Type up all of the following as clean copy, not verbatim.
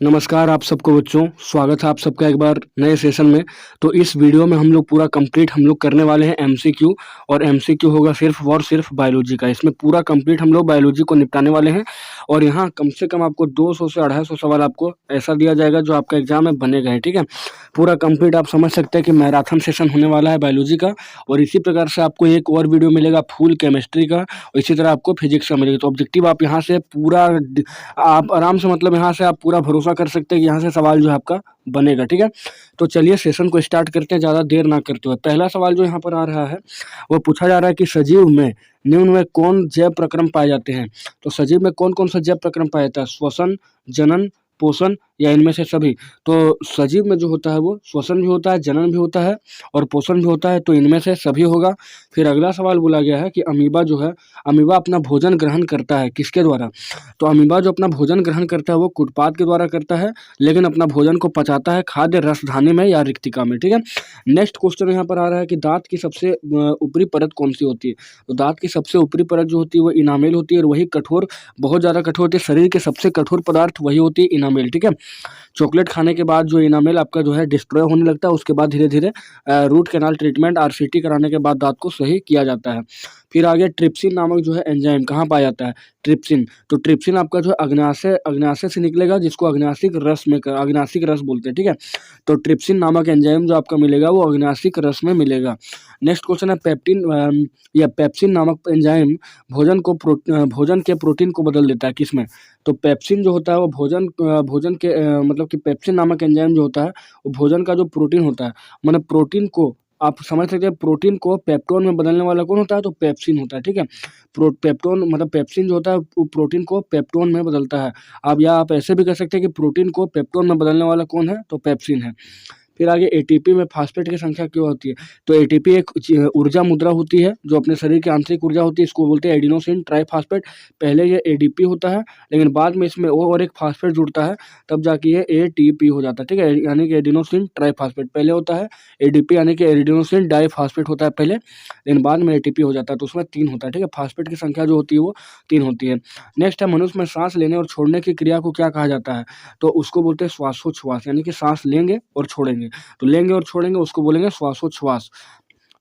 नमस्कार आप सबको बच्चों, स्वागत है आप सबका एक बार नए सेशन में। तो इस वीडियो में हम लोग पूरा कंप्लीट हम लोग करने वाले हैं एमसीक्यू, और एमसीक्यू होगा सिर्फ और सिर्फ बायोलॉजी का। इसमें पूरा कंप्लीट हम लोग बायोलॉजी को निपटाने वाले हैं, और यहाँ कम से कम आपको 200 से 250 सवाल आपको ऐसा दिया जाएगा जो आपका एग्जाम में बनेगा है, ठीक है। पूरा कंप्लीट आप समझ सकते हैं कि मैराथन सेशन होने वाला है बायोलॉजी का। और इसी प्रकार से आपको एक और वीडियो मिलेगा फुल केमिस्ट्री का, और इसी तरह आपको फिजिक्स का मिलेगा। तो ऑब्जेक्टिव आप यहाँ से पूरा आप आराम से, मतलब यहाँ से आप पूरा भरोसा कर सकते हैं कि यहाँ से सवाल जो है आपका बनेगा, ठीक है। तो चलिए सेशन को स्टार्ट करते हैं ज़्यादा देर ना करते हुए। पहला सवाल जो यहाँ पर आ रहा है वो पूछा जा रहा है कि सजीव में निम्न में कौन जैव प्रक्रम पाए जाते हैं। तो सजीव में कौन कौन सा जैव प्रक्रम पाया जाता है? श्वसन, जनन, पोषण या इनमें से सभी? तो सजीव में जो होता है वो श्वसन भी होता है, जनन भी होता है और पोषण भी होता है, तो इनमें से सभी होगा। फिर अगला सवाल बोला गया है कि अमीबा जो है, अमीबा अपना भोजन ग्रहण करता है किसके द्वारा? तो अमीबा जो अपना भोजन ग्रहण करता है वो कुटपाद के द्वारा करता है, लेकिन अपना भोजन को पचाता है खाद्य रसधानी में या रिक्तिका में, ठीक है। नेक्स्ट क्वेश्चन यहाँ पर आ रहा है कि दांत की सबसे ऊपरी परत कौन सी होती है? तो दांत की सबसे ऊपरी परत जो होती है वो इनामेल होती है, और वही कठोर, बहुत ज़्यादा कठोर होती है। शरीर के सबसे कठोर पदार्थ वही होती है इनामेल, ठीक है। चॉकलेट खाने के बाद जो इनामेल आपका जो है डिस्ट्रॉय होने लगता है, उसके बाद धीरे धीरे रूट कैनाल ट्रीटमेंट आरसीटी कराने के बाद दांत को सही किया जाता है। फिर आगे ट्रिप्सिन नामक जो है एंजाइम कहाँ पाया जाता है? ट्रिप्सिन। तो ट्रिप्सिन आपका जो है अग्नाशय से निकलेगा, जिसको अग्नाशिक रस बोलते हैं, ठीक है। तो ट्रिप्सिन नामक एंजाइम जो आपका मिलेगा वो अग्नाशिक रस में मिलेगा। नेक्स्ट क्वेश्चन है या पेप्सिन नामक एंजाइम भोजन के प्रोटीन को बदल देता है किसमें? तो पेप्सिन जो होता है वो भोजन के मतलब कि पेप्सिन नामक एंजाइम जो होता है वो भोजन का जो प्रोटीन होता है, मतलब प्रोटीन को आप समझ सकते हैं, प्रोटीन को पेप्टोन में बदलने वाला कौन होता है? तो पेप्सिन होता है, ठीक है। पेप्टोन मतलब पेप्सिन जो होता है वो प्रोटीन को पेप्टोन में बदलता है। आप ऐसे भी कह सकते हैं कि प्रोटीन को पेप्टोन में बदलने वाला कौन है? तो पेप्सिन है। फिर आगे एटीपी में फास्फेट की संख्या क्यों होती है? तो एटीपी एक ऊर्जा मुद्रा होती है जो अपने शरीर की आंतरिक ऊर्जा होती है, इसको बोलते हैं एडिनोसिन ट्राइफॉस्फेट। पहले ये एडीपी होता है, लेकिन बाद में इसमें और एक फास्फेट जुड़ता है, तब जाके ये एटीपी हो जाता है, ठीक है। यानी कि एडिनोसिन ट्राइफॉस्फेट पहले होता है, एडीपी यानी कि एडिनोसिन डाइफॉस्फेट होता है पहले, लेकिन बाद में एटीपी हो जाता है, तो उसमें 3 होता है, ठीक है। फास्फेट की संख्या जो होती है वो 3 होती है। नेक्स्ट है मनुष्य में सांस लेने और छोड़ने की क्रिया को क्या कहा जाता है? तो उसको बोलते हैं श्वासोच्छ्वास, यानी कि सांस लेंगे और छोड़ेंगे, तो लेंगे और छोड़ेंगे उसको बोलेंगे श्वासोच्छ्वास।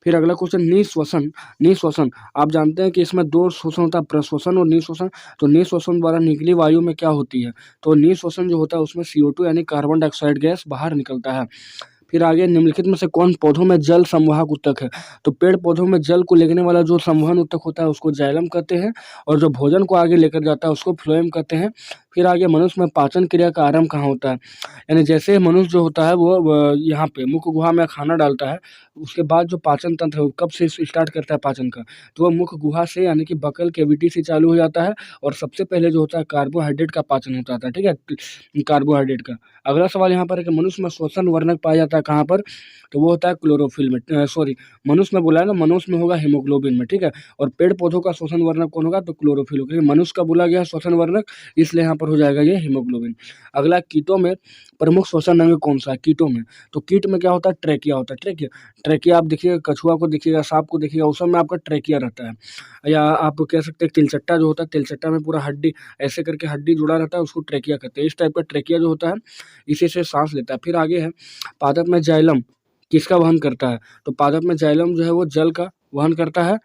फिर अगला क्वेश्चन निःश्वसन। आप जानते हैं कि इसमें 2 श्वसन होता है, प्रश्वसन और निःश्वसन। तो निःश्वसन द्वारा निकली वायु में क्या होती है? तो निःश्वसन जो होता है उसमें CO2 यानी कार्बन डाइऑक्साइड गैस बाहर निकलता है। फिर आगे निम्नलिखित में से कौन पौधों में जल संवाहक ऊतक है? तो पेड़ पौधों में जल को लेने वाला जो संवहन ऊतक होता है उसको जाइलम कहते हैं, और जो भोजन को आगे लेकर जाता है उसको फ्लोएम कहते हैं। फिर आगे मनुष्य में पाचन क्रिया का आरंभ कहाँ होता है? यानी जैसे ही मनुष्य जो होता है वो यहाँ पे मुख गुहा में खाना डालता है, उसके बाद जो पाचन तंत्र है वो कब से स्टार्ट करता है पाचन का? तो वो मुख गुहा से, यानी कि बकल कैविटी से चालू हो जाता है, और सबसे पहले जो होता है कार्बोहाइड्रेट का पाचन होता था, ठीक है, कार्बोहाइड्रेट का। अगला सवाल यहाँ पर है कि मनुष्य में श्वसन वर्णक पाया जाता है कहाँ पर? तो वो होता है क्लोरोफिल में, सॉरी मनुष्य में बोला है ना, मनुष्य में होगा हीमोग्लोबिन में, ठीक है। और पेड़ पौधों का श्वसन वर्णक कौन होगा? तो क्लोरोफिल होगा। मनुष्य का बोला गया श्वसन वर्णक, इसलिए यहाँ पर हो जाएगा ये हीमोग्लोबिन। अगला कीटों में प्रमुख श्वसन अंग कौन सा है? कीटों में, तो कीट में क्या होता है? ट्रेकिया होता है, ट्रेकिया। ट्रेकिया आप देखिएगा, कछुआ को देखिएगा, सांप को देखिएगा, उस समय आपका ट्रेकिया रहता है। या आप कह सकते हैं तिलचट्टा जो होता है, तिलचट्टा में पूरा हड्डी ऐसे करके हड्डी जुड़ा रहता है, उसको ट्रेकिया कहते हैं। इस टाइप का ट्रेकिया जो होता है इसी से सांस लेता है। फिर आगे है पादप में जाइलम किसका वहन करता है? तो पादप में जाइलम जो है वो जल का वहन करता है।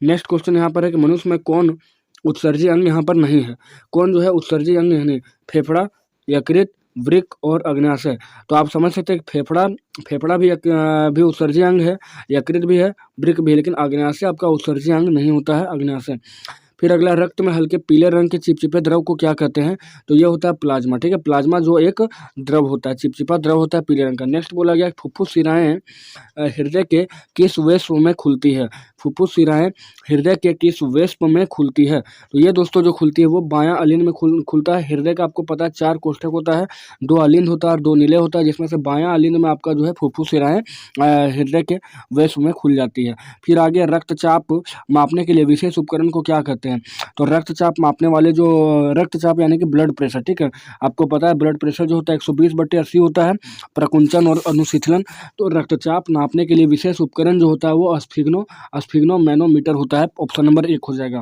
नेक्स्ट क्वेश्चन यहाँ पर है कि मनुष्य में कौन उत्सर्जी अंग यहाँ पर नहीं है? कौन जो है उत्सर्जी अंग नहीं? फेफड़ा, यकृत, वृक्क और अग्न्याशय। तो आप समझ सकते हैं फेफड़ा भी उत्सर्जी अंग है, यकृत भी है, वृक्क भी है, लेकिन अग्न्याशय आपका उत्सर्जी अंग नहीं होता है, अग्न्याशय। फिर अगला रक्त में हल्के पीले रंग के चिपचिपे द्रव को क्या कहते हैं? तो ये होता है प्लाज्मा, ठीक है। प्लाज्मा जो एक द्रव होता है, चिपचिपा द्रव होता है पीले रंग का। नेक्स्ट बोला गया फुफ्फुस शिराएं हृदय के किस वेश्व में खुलती है? फुफ्फुस शिराएं हृदय के किस वेश्व में खुलती है? तो ये दोस्तों जो खुलती है वो बायां अलिंद में खुलता है। हृदय का आपको पता है 4 कोष्ठक होता है, 2 अलिंद होता है और 2 निलय होता है, जिसमें से बायां अलिंद में आपका जो है फुफ्फुस शिराएं हृदय के वेश्व में खुल जाती है। फिर आगे रक्तचाप मापने के लिए विशेष उपकरण को क्या कहते हैं? तो रक्तचाप मापने वाले जो रक्तचाप यानी कि ब्लड प्रेशर, ठीक है। आपको पता है ब्लड प्रेशर जो होता है 120/80 होता है, प्रकुंचन और अनुशीतलन। तो रक्तचाप नापने के लिए विशेष उपकरण जो होता है वो स्फिग्नोमैनोमीटर होता है, ऑप्शन नंबर 1 हो जाएगा।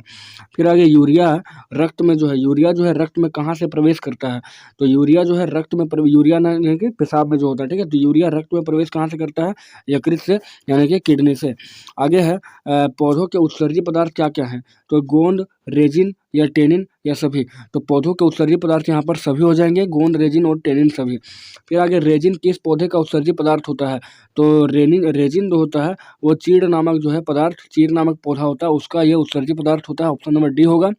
फिर आगे यूरिया रक्त में जो है, यूरिया जो है रक्त में कहाँ से प्रवेश करता है, तो यूरिया जो है रक्त में यूरिया यानी कि पेशाब में जो होता है, ठीक है, तो यूरिया रक्त में प्रवेश कहाँ से करता है, यकृत से यानी कि किडनी से। आगे है पौधों के उत्सर्जी पदार्थ क्या क्या हैं, तो गोंद, रेजिन या टेनिन या सभी, तो पौधों के उत्सर्जी पदार्थ यहाँ पर सभी हो जाएंगे, गोंद, रेजिन और टेनिन सभी। फिर आगे रेजिन किस पौधे का उत्सर्जी पदार्थ होता है, तो रेजिन जो होता है वो चीड़ नामक जो है पदार्थ, चीड़ नामक पौधा होता है उसका ये उत्सर्जी पदार्थ होता है, ऑप्शन नंबर डी होगा।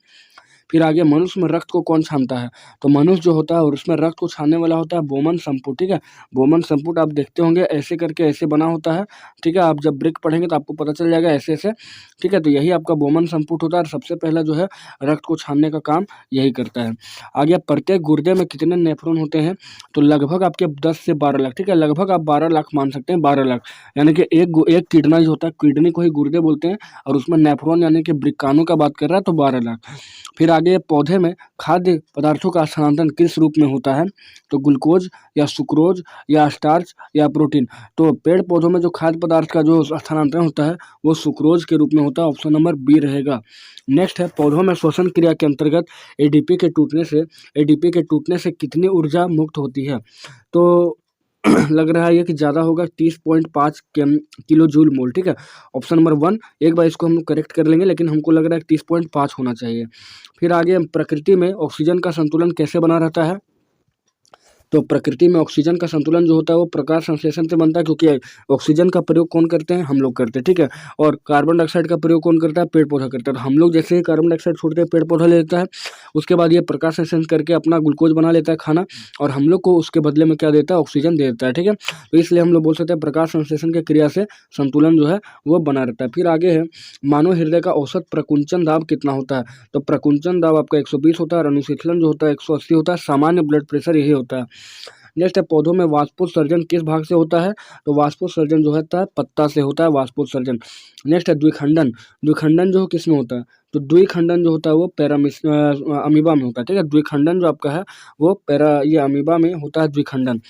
फिर आगे मनुष्य में रक्त को कौन छानता है, तो मनुष्य जो होता है और उसमें रक्त को छानने वाला होता है बोमन संपुट, ठीक है। बोमन संपुट आप देखते होंगे ऐसे करके ऐसे बना होता है, ठीक है, आप जब ब्रिक पढ़ेंगे तो आपको पता चल जाएगा ऐसे ऐसे, ठीक है, तो यही आपका बोमन संपुट होता है और सबसे पहला जो है रक्त को छानने का काम यही करता है। आगे प्रत्येक गुर्दे में कितने नेफ्रॉन होते हैं, तो लगभग आपके 10 से 12 लाख, ठीक है, लगभग आप 12 लाख मान सकते हैं, 12 लाख, यानी कि एक किडनी जो होता है, किडनी को ही गुर्दे बोलते हैं और उसमें नेफ्रॉन यानी कि वृक्काणु का बात कर रहा है तो 12 लाख। फिर आगे पौधे में खाद्य पदार्थों का स्थानांतरण किस रूप में होता है, तो ग्लूकोज या सुक्रोज या स्टार्च या प्रोटीन, तो पेड़ पौधों में जो खाद्य पदार्थ का जो स्थानांतरण होता है वो सुक्रोज के रूप में होता है, ऑप्शन नंबर बी रहेगा। नेक्स्ट है पौधों में श्वसन क्रिया के अंतर्गत एडीपी के टूटने से कितनी ऊर्जा मुक्त होती है, तो लग रहा है ये कि ज़्यादा होगा, 30.5 किलो जूल मोल, ठीक है, ऑप्शन नंबर 1। एक बार इसको हम करेक्ट कर लेंगे लेकिन हमको लग रहा है 30.5 होना चाहिए। फिर आगे प्रकृति में ऑक्सीजन का संतुलन कैसे बना रहता है, तो प्रकृति में ऑक्सीजन का संतुलन जो होता है वो प्रकाश संश्लेषण से बनता है, क्योंकि ऑक्सीजन का प्रयोग कौन करते हैं, हम लोग करते हैं, ठीक है, और कार्बन डाइऑक्साइड का प्रयोग कौन करता है, पेड़ पौधा करता है। तो हम लोग जैसे ही कार्बन डाइऑक्साइड छोड़ते हैं पेड़ पौधा ले लेता है, उसके बाद ये प्रकाश संश्लेषण करके अपना ग्लूकोज बना लेता है खाना, और हम लोग को उसके बदले में क्या देता है, ऑक्सीजन दे देता है, ठीक है, तो इसलिए हम लोग बोल सकते हैं प्रकाश संश्लेषण की क्रिया से संतुलन जो है वो बना रहता है। फिर आगे है मानव हृदय का औसत प्रकुंचन दाब कितना होता है, तो प्रकुंचन दाब आपका 120 होता है और अनुशीतलन जो होता है 180 होता है, सामान्य ब्लड प्रेशर यही होता है। नेक्स्ट है पौधों में वाष्पोत्सर्जन किस भाग से होता है, तो वाष्पोत्सर्जन जो होता है पत्ता से होता है वाष्पोत्सर्जन। नेक्स्ट है द्विखंडन जो किस में होता है, तो द्विखंडन जो होता है वो अमीबा में होता है, ठीक है, द्विखंडन जो आपका है वो ये अमीबा में होता है द्विखंडन।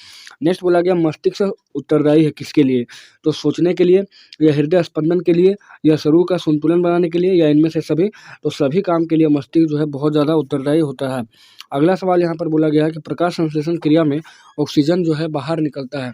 नेक्स्ट बोला गया मस्तिष्क उत्तरदायी है किसके लिए, तो सोचने के लिए या हृदय स्पंदन के लिए या शरीर का संतुलन बनाने के लिए या इनमें से सभी, तो सभी काम के लिए मस्तिष्क जो है बहुत ज़्यादा उत्तरदायी होता है। अगला सवाल यहाँ पर बोला गया है कि प्रकाश संश्लेषण क्रिया में ऑक्सीजन जो है बाहर निकलता है,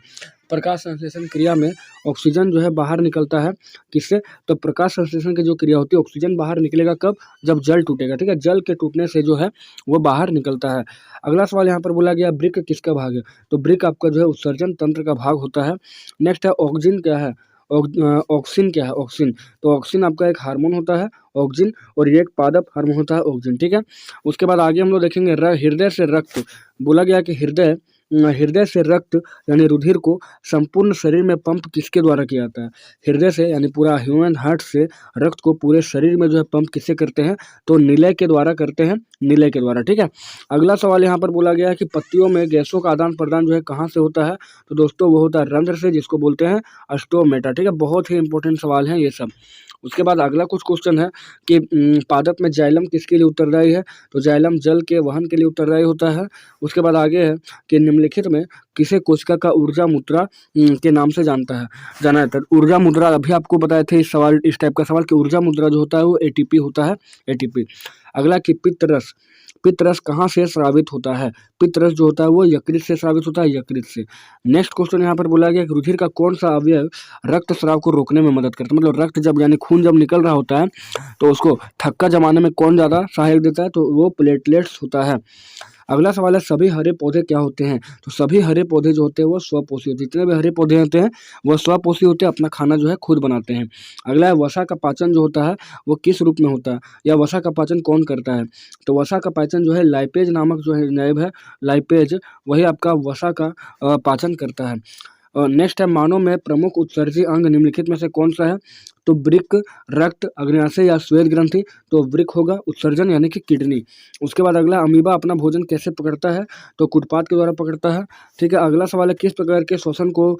प्रकाश संश्लेषण क्रिया में ऑक्सीजन जो है बाहर निकलता है किससे, तो प्रकाश संश्लेषण की जो क्रिया होती है ऑक्सीजन बाहर निकलेगा कब, जब जल टूटेगा, ठीक है, जल के टूटने से जो है वो बाहर निकलता है। अगला सवाल यहाँ पर बोला गया वृक्क किसका भाग है, तो वृक्क आपका जो है उत्सर्जन तंत्र का भाग होता है। नेक्स्ट है ऑक्सिन क्या है, ऑक्सिन क्या है, ऑक्सिन, तो ऑक्सिन आपका एक हार्मोन होता है ऑक्सिन, और ये एक पादप हार्मोन होता है ऑक्सिन, ठीक है। उसके बाद आगे हम लोग देखेंगे हृदय से रक्त, बोला गया कि हृदय से रक्त यानी रुधिर को संपूर्ण शरीर में पंप किसके द्वारा किया जाता है, हृदय से यानी पूरा ह्यूमन हार्ट से रक्त को पूरे शरीर में जो है पंप किससे करते हैं, तो निलय के द्वारा करते हैं, निलय के द्वारा, ठीक है। अगला सवाल यहाँ पर बोला गया है कि पत्तियों में गैसों का आदान प्रदान जो है कहाँ से होता है, तो दोस्तों वो होता है रंध्र से, जिसको बोलते हैं स्टोमेटा, ठीक है, बहुत ही इंपॉर्टेंट सवाल है ये सब। उसके बाद अगला कुछ क्वेश्चन है कि पादप में जाइलम किसके लिए उत्तरदायी है, तो जाइलम जल के वहन के लिए उत्तरदायी होता है। उसके बाद आगे है कि निम्नलिखित में किसे कोशिका का ऊर्जा मुद्रा के नाम से जाना जाता है, ऊर्जा मुद्रा अभी आपको बताए थे इस टाइप का सवाल कि ऊर्जा मुद्रा जो होता है वो एटीपी होता है, एटीपी। अगला कि पित्त रस कहाँ से स्रावित होता है, पित्त रस जो होता है वो यकृत से स्रावित होता है, यकृत से। नेक्स्ट क्वेश्चन यहाँ पर बोला गया कि रुधिर का कौन सा अवयव रक्त स्राव को रोकने में मदद करता है, मतलब रक्त जब यानी खून जब निकल रहा होता है तो उसको थक्का जमाने में कौन ज़्यादा सहायक देता है, तो वो प्लेटलेट्स होता है। अगला सवाल है सभी हरे पौधे क्या होते हैं, तो सभी हरे पौधे जो होते हैं वो स्वपोषी होते हैं, जितने भी हरे पौधे होते हैं वो स्वपोषी होते हैं, अपना खाना जो है खुद बनाते हैं। अगला है वसा का पाचन जो होता है वो किस रूप में होता है, या वसा का पाचन कौन करता है, तो वसा का पाचन जो है लाइपेज नामक जो है एंजाइम है, लाइपेज वही आपका वसा का पाचन करता है। नेक्स्ट है मानव में प्रमुख उत्सर्जी अंग निम्नलिखित में से कौन सा है, तो वृक्क, रक्त, अग्न्याशय या श्वेत ग्रंथि, तो वृक्क होगा उत्सर्जन यानी कि किडनी। उसके बाद अगला अमीबा अपना भोजन कैसे पकड़ता है, तो कुटपात के द्वारा पकड़ता है, ठीक है। अगला सवाल है किस प्रकार के श्वसन को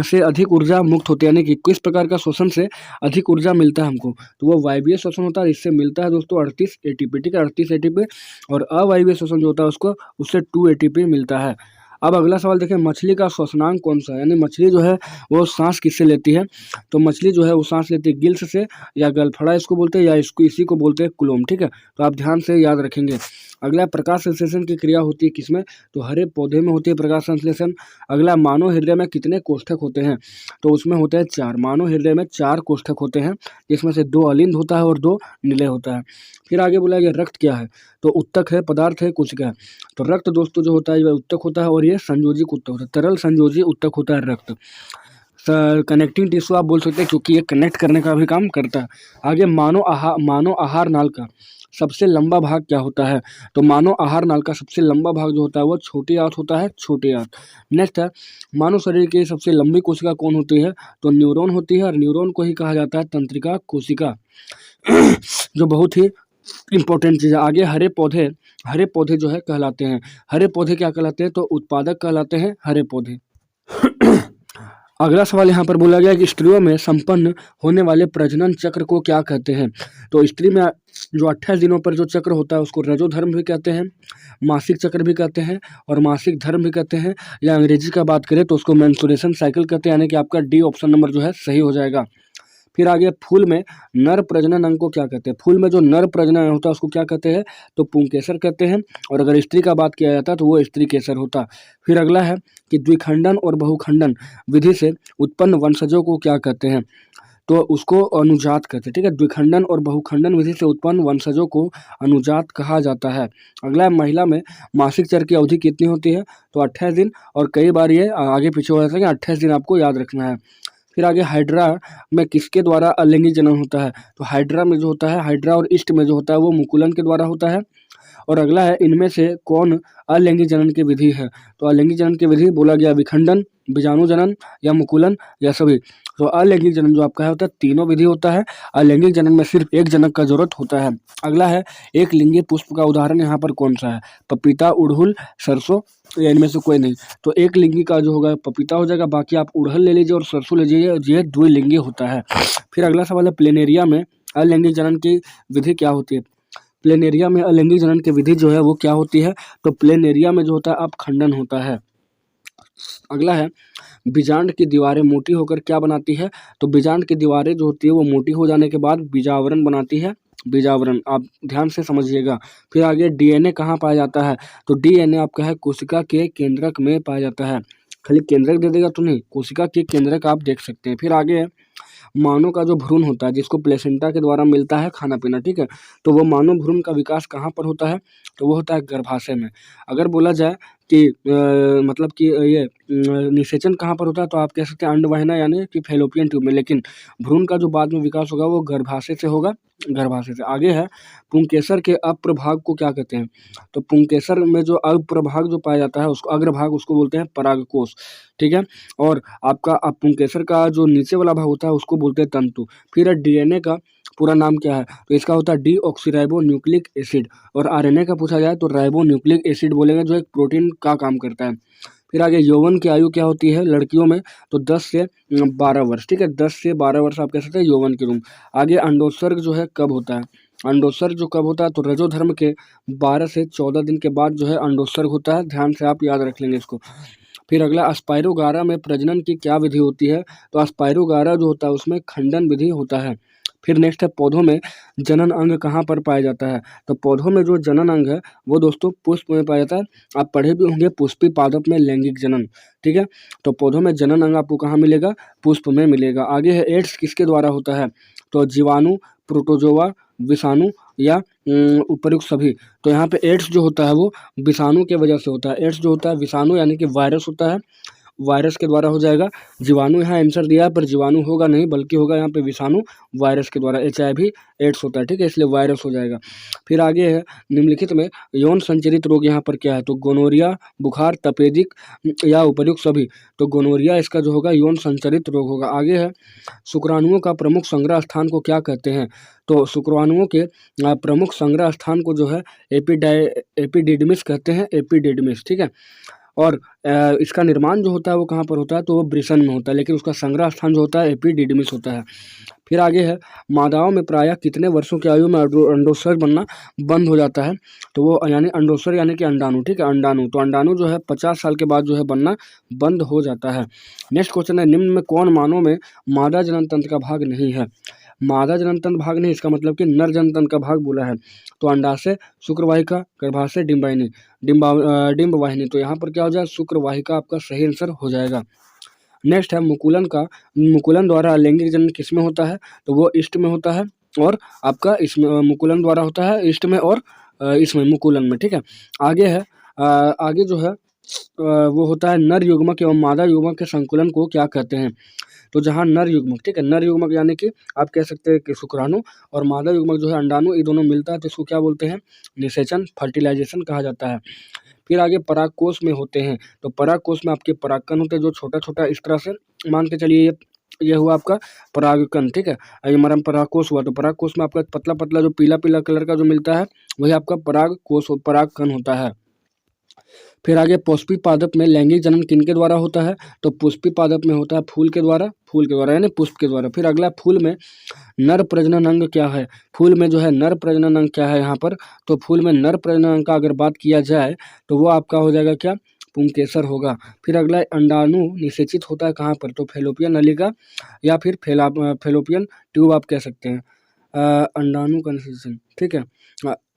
से अधिक ऊर्जा मुक्त होती है, यानी कि किस प्रकार का श्वसन से अधिक ऊर्जा मिलता है हमको, तो वो वायवीय श्वसन होता है, इससे मिलता है दोस्तों 38 ATP, ठीक है, 38 ATP, और अवायवीय श्वसन जो होता है उससे 2 ATP मिलता है। अब अगला सवाल देखें, मछली का श्वसनांग कौन सा है, यानी मछली जो है वो सांस किससे लेती है। तो मछली जो है वो सांस लेती है गिल्स से, या गलफड़ा इसको बोलते हैं, या इसको इसी को बोलते हैं कुलोम। ठीक है, तो आप ध्यान से याद रखेंगे। अगला प्रकाश संश्लेषण की क्रिया होती है किसमें, तो हरे पौधे में होती है प्रकाश संश्लेषण। अगला मानव हृदय में कितने कोष्ठक होते हैं, तो उसमें होते हैं 4। मानव हृदय में 4 कोष्ठक होते हैं, जिसमें से 2 अलिंद होता है और 2 निलय होता है। फिर आगे बोला गया रक्त क्या है, तो उत्तक है, पदार्थ है, कोशिका है। तो रक्त दोस्तों जो होता है वह उत्तक होता है, और ये संयोजिक उत्तक होता है, तरल संयोजी उत्तक होता है रक्त। कनेक्टिंग टिश्यू आप बोल सकते हैं, क्योंकि ये कनेक्ट करने का भी काम करता है। आगे मानव आहार नाल का सबसे लंबा भाग क्या होता है, तो मानव आहार नाल का सबसे लंबा भाग जो होता है वो छोटी आंत होता है, छोटी आंत। नेक्स्ट है, मानव शरीर की सबसे लंबी कोशिका कौन होती है, तो न्यूरॉन होती है, और न्यूरॉन को ही कहा जाता है तंत्रिका कोशिका जो बहुत ही इंपॉर्टेंट चीज़ है। आगे हरे पौधे जो है कहलाते हैं, हरे पौधे क्या कहलाते हैं, तो उत्पादक कहलाते हैं हरे पौधे। अगला सवाल यहाँ पर बोला गया कि स्त्रियों में संपन्न होने वाले प्रजनन चक्र को क्या कहते हैं, तो स्त्री में जो 28 दिनों पर जो चक्र होता है उसको रजोधर्म भी कहते हैं, मासिक चक्र भी कहते हैं, और मासिक धर्म भी कहते हैं, या अंग्रेजी का बात करें तो उसको मेंस्ट्रुएशन साइकिल कहते हैं, यानी कि आपका डी ऑप्शन नंबर जो है सही हो जाएगा। फिर आगे फूल में नर प्रजनन अंग को क्या कहते हैं, फूल में जो नर प्रजनन अंग होता है उसको क्या कहते हैं, तो पुंकेसर कहते हैं, और अगर स्त्री का बात किया जाता है तो वो स्त्री केसर होता। फिर अगला है कि द्विखंडन और बहुखंडन विधि से उत्पन्न वंशजों को क्या कहते हैं, तो उसको अनुजात कहते हैं। ठीक है, द्विखंडन और बहुखंडन विधि से उत्पन्न वंशजों को अनुजात कहा जाता है। अगला है महिला में मासिक चक्र की अवधि कितनी होती है, तो 28 दिन, और कई बार ये आगे पीछे हो जाता है, 28 दिन आपको याद रखना है। फिर आगे हाइड्रा में किसके द्वारा अलिंगी जनन होता है, तो हाइड्रा में जो होता है, हाइड्रा और ईस्ट में जो होता है वो मुकुलन के द्वारा होता है। और अगला है, इनमें से कौन अलिंगी जनन की विधि है, तो अलिंगी जनन की विधि बोला गया विखंडन, बीजाणु जनन, या मुकुलन, या सभी। तो अलैंगिक जनन जो आपका है होता है तीनों विधि होता है। अलैंगिक जनन में सिर्फ एक जनक का जरूरत होता है। अगला है, एक लिंगी पुष्प का उदाहरण यहाँ पर कौन सा है, पपीता, उड़हुल, सरसों, या इनमें से कोई नहीं। तो एक लिंगी का जो होगा पपीता हो जाएगा, बाकी आप उड़हल ले लीजिए और सरसों ले लीजिए, ये द्विलिंगी होता है। फिर अगला सवाल है, प्लेनेरिया में अलैंगिक जनन की विधि क्या होती है। प्लेनेरिया में अलैंगिक जनन की विधि जो है वो क्या होती है, तो प्लेनेरिया में जो होता है अपखंडन होता है। अगला है, बीजांड की दीवारें मोटी होकर क्या बनाती है, तो बीजांड की दीवारें जो होती है वो मोटी हो जाने के बाद बीजावरण बनाती है, बीजावरण, आप ध्यान से समझिएगा। फिर आगे डीएनए कहाँ पाया जाता है, तो डीएनए आपका है कोशिका के केंद्रक में पाया जाता है। खाली केंद्रक दे देगा तो नहीं, कोशिका के केंद्रक आप देख सकते हैं। फिर आगे है, मानव का जो भ्रूण होता है जिसको प्लेसेंटा के द्वारा मिलता है खाना पीना, ठीक है, तो वो मानव भ्रूण का विकास कहाँ पर होता है, तो वो होता है गर्भाशय में। अगर बोला जाए कि मतलब कि ये निषेचन कहाँ पर होता है, तो आप कह सकते हैं अंडवाहिनी यानी कि फैलोपियन ट्यूब में, लेकिन भ्रूण का जो बाद में विकास होगा वो गर्भाशय से होगा, गर्भाशय से। आगे है, पुंकेसर के अप्रभाग को क्या कहते हैं, तो पुंकेसर में जो अप्रभाग जो पाया जाता है उसको अग्रभाग उसको बोलते हैं परागकोश, ठीक है। और आपका पुंकेसर का जो नीचे वाला भाग होता है उसको बोलते हैं तंतु। फिर डीएनए का पूरा नाम क्या है, तो इसका होता है डीऑक्सीराइबो न्यूक्लिक एसिड। और आरएनए का पूछा जाए तो राइबो न्यूक्लिक एसिड बोलेंगे, जो एक प्रोटीन का काम करता है। फिर आगे, यौवन की आयु क्या होती है लड़कियों में, तो 10 से 12 वर्ष, ठीक है, 10 से 12 वर्ष आप कह सकते हैं यौवन की उम्र। आगे, अंडोत्सर्ग जो है कब होता है, अंडोत्सर्ग जो कब होता है, तो रजोधर्म के 12 से 14 दिन के बाद जो है अंडोत्सर्ग होता है, ध्यान से आप याद रख लेंगे इसको। फिर अगला, अस्पायरोगारा में प्रजनन की क्या विधि होती है, तो अस्पायरोगारा जो होता है उसमें खंडन विधि होता है। फिर नेक्स्ट है, पौधों में जनन अंग कहाँ पर पाया जाता है, तो पौधों में जो जनन अंग है वो दोस्तों पुष्प में पाया जाता है। आप पढ़े भी होंगे पुष्पी पादप में लैंगिक जनन, ठीक है, तो पौधों में जनन अंग आपको कहाँ मिलेगा, पुष्प में मिलेगा। आगे है, एड्स किसके द्वारा होता है, तो जीवाणु, प्रोटोजोआ, विषाणु, या उपर्युक्त सभी। तो यहाँ पे एड्स जो होता है वो विषाणु के वजह से होता है। एड्स जो होता है विषाणु यानी कि वायरस होता है, वायरस के द्वारा हो जाएगा। जीवाणु यहाँ आंसर दिया है पर जीवाणु होगा नहीं, बल्कि होगा यहाँ पे विषाणु, वायरस के द्वारा। HIV एड्स होता है, ठीक है, इसलिए वायरस हो जाएगा। फिर आगे है, निम्नलिखित में यौन संचरित रोग यहाँ पर क्या है, तो गोनोरिया, बुखार, तपेदिक, या उपर्युक्त सभी। तो गोनोरिया इसका जो होगा यौन संचरित रोग होगा। आगे है, शुक्राणुओं का प्रमुख संग्रह स्थान को क्या कहते हैं, तो शुक्राणुओं के प्रमुख संग्रह स्थान को जो है एपिडिडमिस कहते हैं, एपिडिडमिस, ठीक है। और इसका निर्माण जो होता है वो कहाँ पर होता है, तो वो वृषण में होता है, लेकिन उसका संग्रह स्थान जो होता है एपिडिडमिस होता है। फिर आगे है, मादाओं में प्रायः कितने वर्षों की आयु में अंडोत्सर्ग बनना बंद हो जाता है, तो वो यानी अंडोत्सर्ग यानी कि अंडाणु, ठीक है, अंडाणु, तो अंडाणु जो है 50 साल के बाद जो है बनना बंद हो जाता है। नेक्स्ट क्वेश्चन है, निम्न में कौन मानव में मादा जनन तंत्र का भाग नहीं है। मादा जनन तंत्र भाग नहीं, इसका मतलब कि नर जनन तंत्र का भाग बोला है, तो अंडाशय, शुक्रवाहिका, गर्भाशय, डिम्बाइनी, डिम्ब वाहिनी, तो यहाँ पर क्या हो जाए, शुक्रवाहिका आपका सही आंसर हो जाएगा। नेक्स्ट है, मुकुलन द्वारा लैंगिक जनन किसमें होता है, तो वो ईस्ट में होता है, और आपका इसमें मुकुलन द्वारा होता है ईस्ट में और इसमें मुकुलन में, ठीक है। आगे है, आगे जो है वो होता है नर युग्मक एवं मादा युग्मक के संकुलन को क्या कहते हैं, तो जहाँ नर युग्मक, ठीक है, नर युग्मक यानी कि आप कह सकते हैं कि शुक्राणु, और मादा युग्मक जो है अंडाणु, ये दोनों मिलता है तो इसको क्या बोलते हैं, निषेचन, फर्टिलाइजेशन कहा जाता है। फिर आगे परागकोश में होते हैं, तो परागकोश में आपके परागकण होते हैं जो छोटा छोटा इस तरह से मान के चलिए, ये हुआ आपका परागकण, ठीक है, ये हमारा परागकोश हुआ, तो परागकोश में आपका पतला पतला जो पीला पीला कलर का जो मिलता है वही आपका परागकोश परागकण होता है। फिर आगे पुष्पी पादप में लैंगिक जनन किनके द्वारा होता है, तो पुष्पी पादप में होता है फूल के द्वारा यानी पुष्प के द्वारा। फिर अगला, फूल में नर प्रजनन अंग क्या है, फूल में जो है नर प्रजनन अंग क्या है यहाँ पर, तो फूल में नर प्रजनन अंग का अगर बात किया जाए तो वो आपका हो जाएगा क्या, पुंकेसर होगा। फिर अगला, अंडाणु निषेचित होता है कहाँ पर, तो फेलोपियन नलिका या फिर फेलोपियन ट्यूब आप कह सकते हैं, अंडाणु का निषेचन, ठीक है,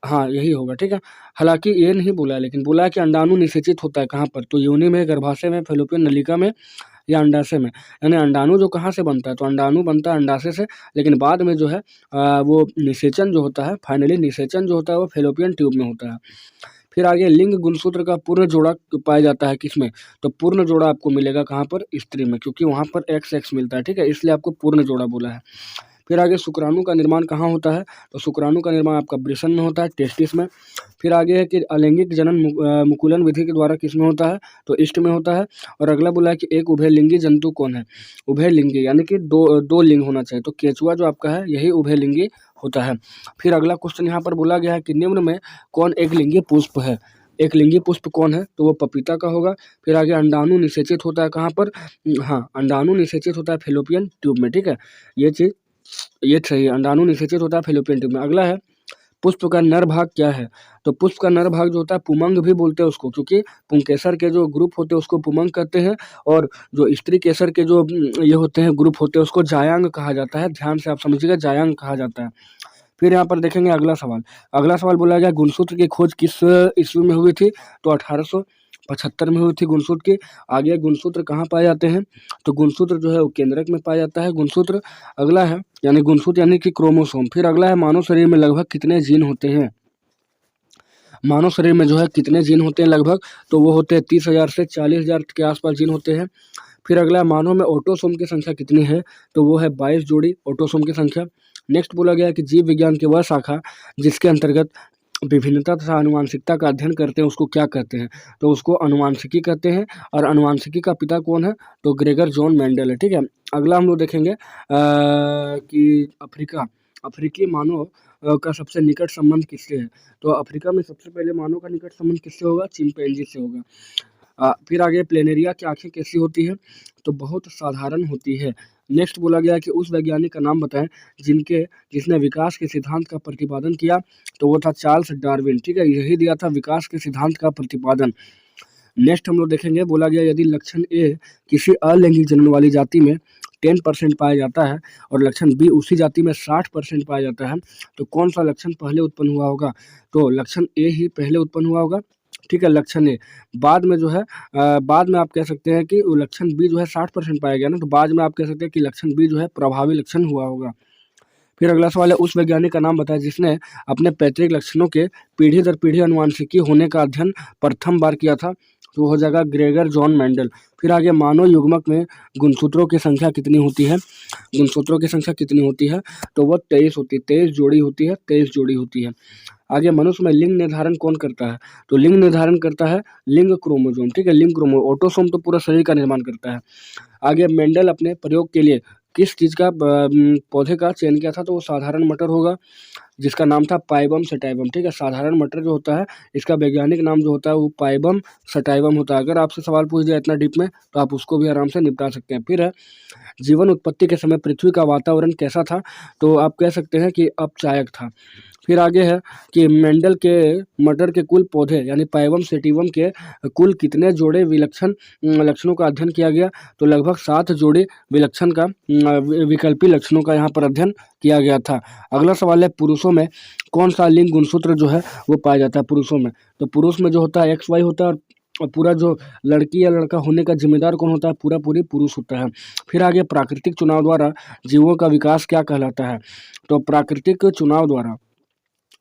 हाँ यही होगा, ठीक है। हालांकि ये नहीं बोला है, लेकिन बोला है कि अंडाणु निषेचित होता है कहाँ पर, तो योनि में, गर्भाशय में, फेलोपियन नलिका में या अंडाशय में। यानी अंडाणु जो कहाँ से बनता है, तो अंडाणु बनता है अंडाशय से, लेकिन बाद में जो है वो निषेचन जो होता है, फाइनली निषेचन जो होता है वो फेलोपियन ट्यूब में होता है। फिर आगे, लिंग गुणसूत्र का पूर्ण जोड़ा पाया जाता है किसमें, तो पूर्ण जोड़ा आपको मिलेगा कहाँ पर, स्त्री में, क्योंकि वहाँ पर XX मिलता है, ठीक है, इसलिए आपको पूर्ण जोड़ा बोला है। फिर आगे, शुक्राणु का निर्माण कहाँ होता है, तो शुक्राणु का निर्माण आपका वृषण में होता है, टेस्टिस में। फिर आगे है कि अलैंगिक जनन मुकुलन विधि के द्वारा किसमें होता है, तो ईस्ट में होता है। और अगला बोला है कि एक उभयलिंगी जंतु कौन है, उभयलिंगी यानी कि दो लिंग होना चाहिए, तो केचुआ जो आपका है यही उभयलिंगी होता है। फिर अगला क्वेश्चन यहाँ पर बोला गया है कि निम्न में कौन एक लिंगी पुष्प है, एक लिंगी पुष्प कौन है, तो वो पपीता का होगा। फिर आगे, अंडाणु निषेचित होता है कहाँ पर, हाँ अंडाणु निषेचित होता है फेलोपियन ट्यूब में, ठीक है, ये सही है, अंडाणु निषेचित होता है फेलोपियन ट्यूब में। अगला है, पुष्प का नर भाग क्या है, तो पुष्प का नर भाग जो होता है पुमंग भी बोलते हैं उसको, क्योंकि पुंकेसर के जो ग्रुप होते हैं उसको पुमंग कहते हैं, और जो स्त्री केसर के जो ये होते हैं ग्रुप होते हैं उसको जायांग कहा जाता है, ध्यान से आप समझिएगा, जायांग कहा जाता है। फिर यहाँ पर देखेंगे अगला सवाल बोला गया, गुणसूत्र की खोज किस ईस्वी में हुई थी, तो 1875 में हुई थी गुणसूत्र की। आगे, गुणसूत्र कहाँ पाए जाते हैं, तो गुणसूत्र जो है वो केंद्रक में पाया जाता है गुणसूत्र। अगला है, यानी गुणसूत्र यानी कि क्रोमोसोम। फिर अगला है, मानव शरीर में लगभग कितने जीन होते हैं, मानव शरीर में जो है कितने जीन होते हैं लगभग, तो वो होते हैं 30,000 से 40,000 के आसपास जीन होते हैं। फिर अगला, मानव में ऑटोसोम की संख्या कितनी है, तो वो है 22 जोड़ी ऑटोसोम की संख्या। नेक्स्ट बोला गया है कि जीव विज्ञान की वह शाखा जिसके अंतर्गत विभिन्नता तथा अनुवांशिकता का अध्ययन करते हैं उसको क्या कहते हैं, तो उसको अनुवांशिकी कहते हैं। और अनुवांशिकी का पिता कौन है, तो ग्रेगर जॉन मेंडल है, ठीक है। अगला हम लोग देखेंगे कि अफ्रीकी मानव का सबसे निकट संबंध किससे है, तो अफ्रीका में सबसे पहले मानव का निकट संबंध किससे होगा, चिंपैंजी से होगा। फिर आगे, प्लेनेरिया की आंखें कैसी होती है, तो बहुत साधारण होती है। नेक्स्ट बोला गया कि उस वैज्ञानिक का नाम बताएं जिसने विकास के सिद्धांत का प्रतिपादन किया, तो वो था चार्ल्स डार्विन, ठीक है, यही दिया था विकास के सिद्धांत का प्रतिपादन। नेक्स्ट हम लोग देखेंगे, बोला गया यदि लक्षण ए किसी अलैंगिक जनन वाली जाति में 10% पाया जाता है और लक्षण बी उसी जाति में 60% पाया जाता है, तो कौन सा लक्षण पहले उत्पन्न हुआ होगा, तो लक्षण ए ही पहले उत्पन्न हुआ होगा, ठीक है, लक्षण ए। बाद में जो है बाद में आप कह सकते हैं कि लक्षण बी जो है 60% पाया गया ना, तो बाद में आप कह सकते हैं कि लक्षण बी जो है प्रभावी लक्षण हुआ होगा। फिर अगला सवाल है, उस वैज्ञानिक का नाम बताया जिसने अपने पैतृक लक्षणों के पीढ़ी दर पीढ़ी अनुवांशिकी होने का अध्ययन प्रथम बार किया था, तो हो जाएगा ग्रेगर जॉन मेंडल। फिर आगे, मानव युग्मक में गुणसूत्रों की संख्या कितनी होती है, गुणसूत्रों की संख्या कितनी होती है, तो वो 23 होती है, 23 जोड़ी होती है, 23 जोड़ी होती है। आगे, मनुष्य में लिंग निर्धारण कौन करता है, तो लिंग निर्धारण करता है लिंग क्रोमोसोम, ठीक है, लिंग क्रोमो, ऑटोसोम तो पूरा शरीर का निर्माण करता है। आगे, मेंडल अपने प्रयोग के लिए किस चीज़ का पौधे का चयन किया था, तो वो साधारण मटर होगा जिसका नाम था पाइबम सटाइवम। ठीक है, साधारण मटर जो होता है इसका वैज्ञानिक नाम जो होता है वो पाइबम सटाइवम होता है। अगर आपसे सवाल पूछ दिया इतना डीप में तो आप उसको भी आराम से निपटा सकते हैं। फिर है जीवन उत्पत्ति के समय पृथ्वी का वातावरण कैसा था, तो आप कह सकते हैं कि अपचायक था। फिर आगे है कि मेंडल के मटर के कुल पौधे यानी पाइबम सेटिवम के कुल कितने जोड़े विलक्षण लक्षणों का अध्ययन किया गया, तो लगभग 7 जोड़े विलक्षण का विकल्पी लक्षणों का यहाँ पर अध्ययन किया गया था। अगला सवाल है पुरुषों में कौन सा लिंग गुणसूत्र जो है वो पाया जाता है पुरुषों में, तो पुरुष में जो होता है XY होता है और पूरा जो लड़की या लड़का होने का जिम्मेदार कौन होता है, पूरा पूरी पुरुष होता है। फिर आगे प्राकृतिक चुनाव द्वारा जीवों का विकास क्या कहलाता है, तो प्राकृतिक चुनाव द्वारा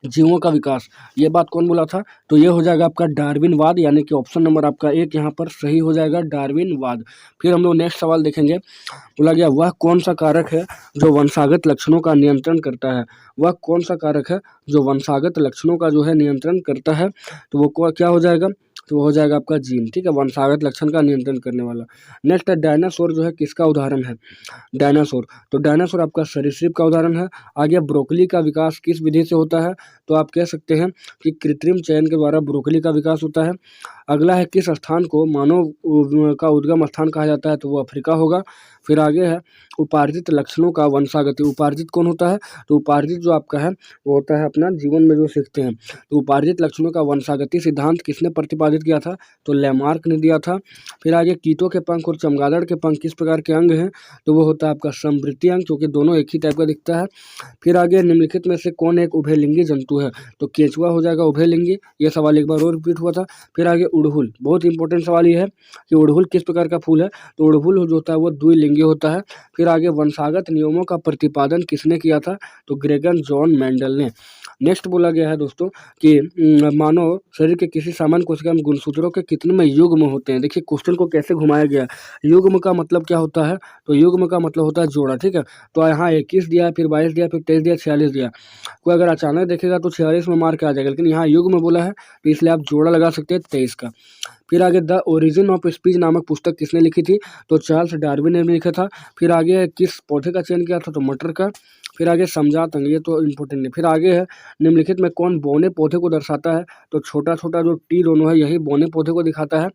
जीवों का विकास, ये बात कौन बोला था, तो ये हो जाएगा आपका डार्विनवाद, यानी कि ऑप्शन नंबर आपका 1 यहाँ पर सही हो जाएगा, डार्विनवाद। फिर हम लोग नेक्स्ट सवाल देखेंगे, बोला गया वह कौन सा कारक है जो वंशागत लक्षणों का नियंत्रण करता है, वह कौन सा कारक है जो वंशागत लक्षणों का जो है नियंत्रण करता है, तो वो क्या हो जाएगा, तो वो हो जाएगा आपका जीन। ठीक है, वंशागत लक्षण का नियंत्रण करने वाला। नेक्स्ट है डायनासोर जो है किसका उदाहरण है, डायनासोर, तो डायनासोर आपका सरीसृप का उदाहरण है। आगे ब्रोकली का विकास किस विधि से होता है, तो आप कह सकते हैं कि कृत्रिम चयन के द्वारा ब्रोकली का विकास होता है। अगला है किस स्थान को मानव का उद्गम स्थान कहा जाता है, तो वो अफ्रीका होगा। फिर आगे है उपार्जित लक्षणों का वंशागति, उपार्जित कौन होता है, तो उपार्जित जो आपका है वो होता है अपना जीवन में जो सीखते हैं, तो उपार्जित लक्षणों का वंशागति सिद्धांत किसने प्रतिपादित किया था, तो लैमार्क ने दिया था। फिर आगे कीटों के पंख और चमगादड़ के पंख किस प्रकार के अंग हैं, तो वो होता है आपका समवृत्तीय अंग, क्योंकि दोनों एक ही टाइप का दिखता है। फिर आगे निम्नलिखित में से कौन एक उभयलिंगी जंतु है, तो केंचुआ हो जाएगा उभयलिंगी, ये सवाल एक बार और रिपीट हुआ था। फिर आगे उड़हुल, बहुत इंपॉर्टेंट सवाल ये है कि उड़हुल किस प्रकार का फूल है, तो उड़हुल जो होता है वो द्विलिंगी होता है। फिर आगे वंशागत नियमों का प्रतिपादन किसने किया था, तो ग्रेगर जॉन मेंडल ने। नेक्स्ट बोला गया है दोस्तों कि मानव शरीर के किसी सामान्य कोशिका में गुणसूत्रों के कितने में युग्म होते हैं। देखिए क्वेश्चन को कैसे घुमाया गया, युग्म का मतलब क्या होता है, तो युग्म का मतलब होता है जोड़ा। ठीक है, तो यहाँ 21 दिया, फिर 22 दिया, फिर 23 दिया, 46 दिया। कोई अगर अचानक देखेगा तो 46 में मार के आ जाएगा, लेकिन यहाँ युग्म बोला है तो इसलिए आप जोड़ा लगा सकते हैं 23 का। फिर आगे द ओरिजिन ऑफ स्पीच नामक पुस्तक किसने लिखी थी, तो चार्ल्स डार्विन ने भी लिखा था। फिर आगे किस पौधे का चयन किया था, तो मटर का। फिर आगे समझात अंग, ये तो इम्पोर्टेंट है। फिर आगे है निम्नलिखित में कौन बौने पौधे को दर्शाता है, तो छोटा छोटा जो टी दोनों है यही बौने पौधे को दिखाता है।